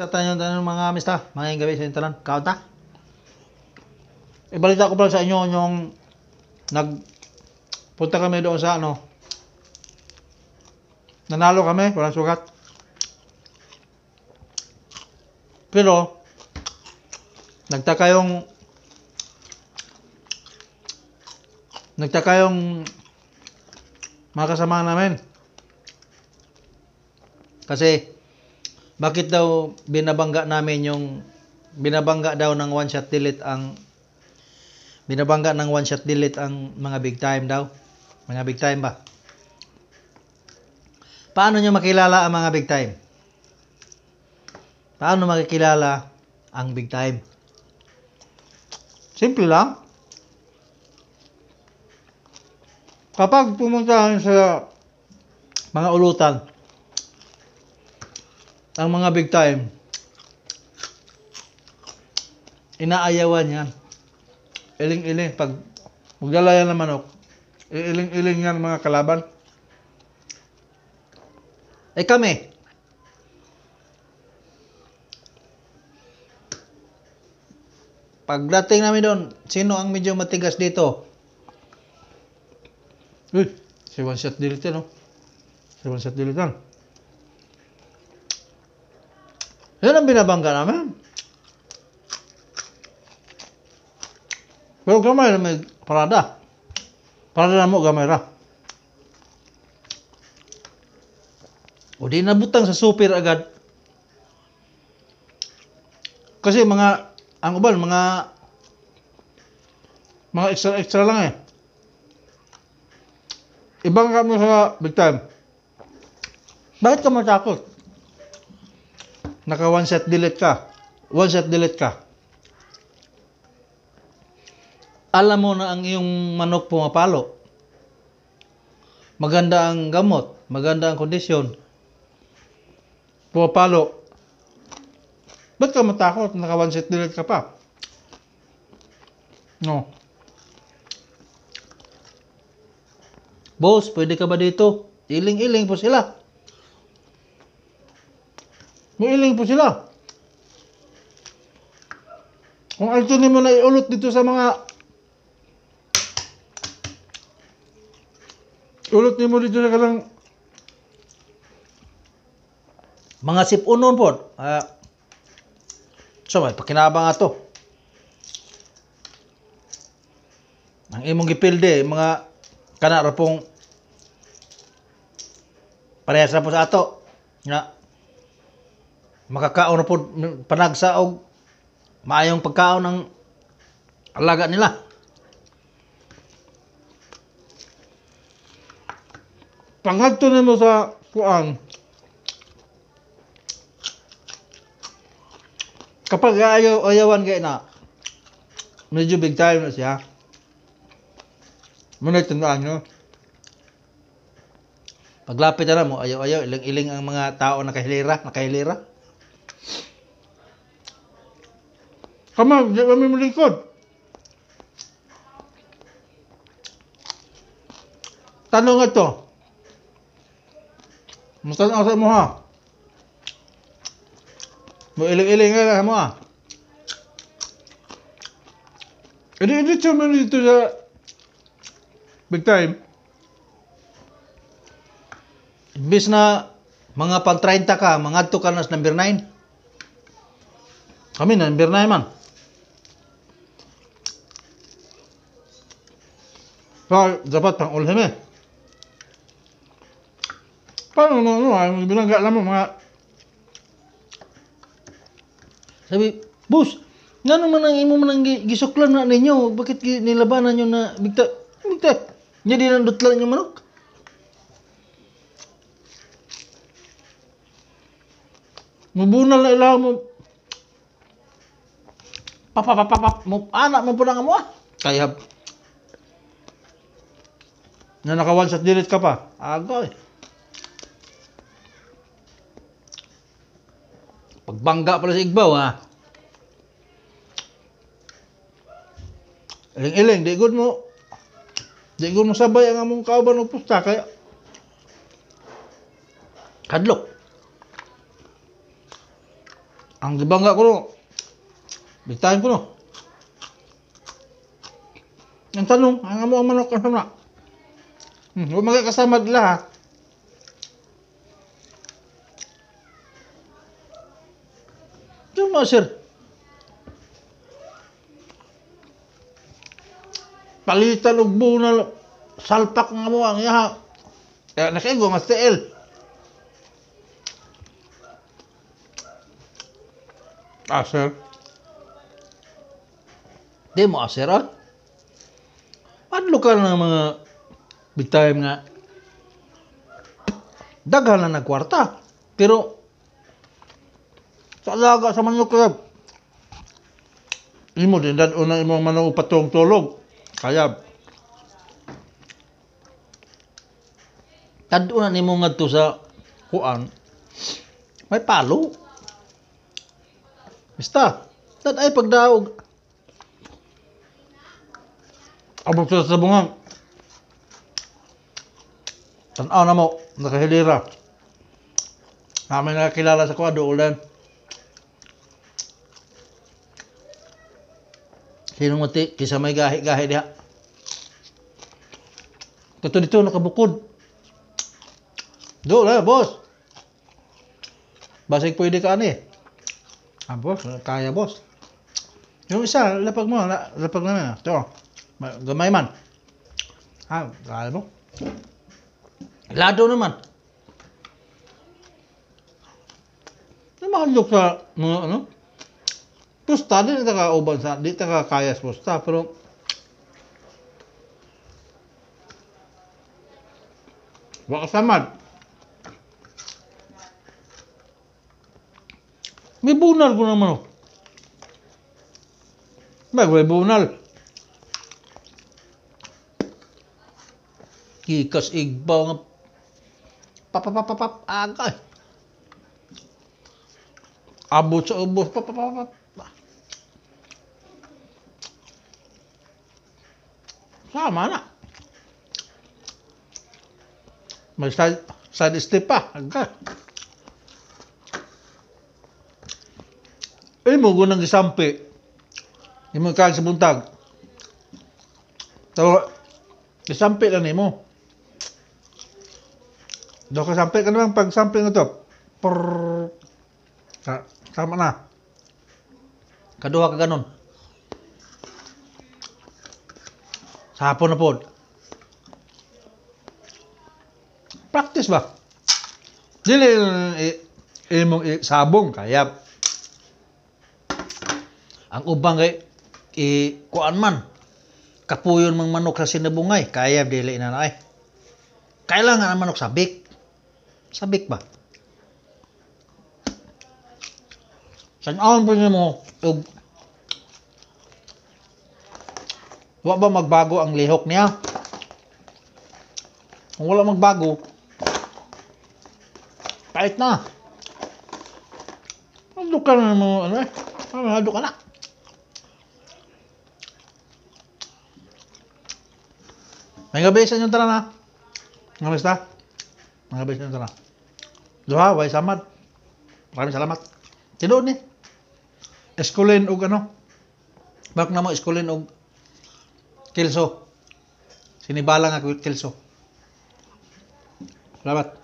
Sa tanong mga amista, mga gabi sa intanan, kaunta. Ibalita ko pala sa inyo yung nagpunta kami doon sa nanalo kami, walang sugat. Pero, nagtaka yung mga kasama namin. Kasi, bakit daw binabangga daw ng one shot delete ang mga big time daw? Mga big time ba? Paano nyo makilala ang mga big time? Paano makikilala ang big time? Simple lang. Kapag pumunta sa mga ulutan, ang mga big time, inaayawan yan. Iling-iling. Pag magdala yan ng manok, iling-iling yan mga kalaban. Kami, pagdating namin doon, sino ang medyo matigas dito? Uy, si one shot delete yan, Si one shot delete yan. Yan ang binabangga namin. Pero gamay na may parada. Parada na mo, gamay ra. O di nabutang sa super agad. Kasi ang uban, mga extra lang Ibang kami sa big time. Bakit ka matakot? Naka one shot delete ka. Alam mo na ang iyong manok pumapalo. Maganda ang gamot. Maganda ang kondisyon. Pumapalo. Ba't ka matakot? Naka one shot delete ka pa. No. Boss, pwede ka ba dito? Iling-iling po sila. Iling po sila. Kung actually mo na iulot dito sa mga kalang mga sipunon po. So, may pakinabang ato. Ang imong gipilde, mga kanara pong parehas na po sa ato. Nga, makakaon na po panagsa o maayong pagkaon ng alaga nila. Pangagto na mo sa kuang, kapag ayawan kayo na medyo big time na siya, muna tandaan nyo, paglapit na mo, ayaw, iling-iling ang mga tao na nakahilira. Kami mo lingkod. Tanong ito. Matanong sa mo Mo iling-iling nga mo Hindi siya dito sa big time. Imbis na mga pang 30 ka, mga ka na sa number 9. Kami na number 9 man. Dapat pang ulhim Paano binangga lang mo mga sabi, boss, nga naman ang imo man ang gisuklan na ninyo, bakit nilabanan nyo na bigta, nga di nandutlan nyo manok. Mabunal na ilaw mo, anak mo po na nga mo Kaya, na naka one shot delete ka pa. Agoy. Pagbangga pala sa igbaw Iling-iling, di good mo sabay ang among kauban o pusta kaya kadlok. Ang gibangga ko no. Big time ko no. Ang tanong, ang amo ang manok kasama. Huwag magkakasama nila ha. Diyan mo sir. Palitan og buo salpak nga mo ang yaha. Kaya nakaigo nga TL. Sir. Di mo sir ah. Adlo ka ng mga big time nga daghan na nagkwarta. Pero sa alaga sa manok club imo din dan una imo manok patong tulog. Kaya taduna nimo ngadto sa kuan may palo. Basta tad ay pagdaog abot sa bungang tan-aw na mo nakahilira namin nakakilala sa kwado ulan sinong mati kisa may gahi-gahi diha kato dito nakabukod do la boss basig pwede ka ani boss kaya boss yung isa lapag mo lapag namin ito gamay man kaya mo lado naman mahalok sa mga ano pusta di na kauban sa di na kaya sa pusta pero waka samad may bunal ko naman may bunal kikas igbaw nga papapapapap agay abot sa ubos papapapap sama na may side step pa agay mo gunang isampi imo kag sa buntag so isampi lang nimo do ka sampi ka naman pag sampi nga to sama na kaduha ka ganon sa hapon na pod practice ba dili imong sabong kaya ang ubang kay kuan man kapuyon mang manok sa sinabungay kaya dili na ay kailangan ang manok sabik ba san-aon pa mo ug wa ba magbago ang lihok niya kung wala magbago kahit na ano ka na mo ano ano ka na may gabi sa inyong tanan ha mga basta mga gabi sa inyong tanan duha way samad maraming salamat tinuod ni eskulin og ano bak na mo eskulin og kilso sinibala nga kilso salamat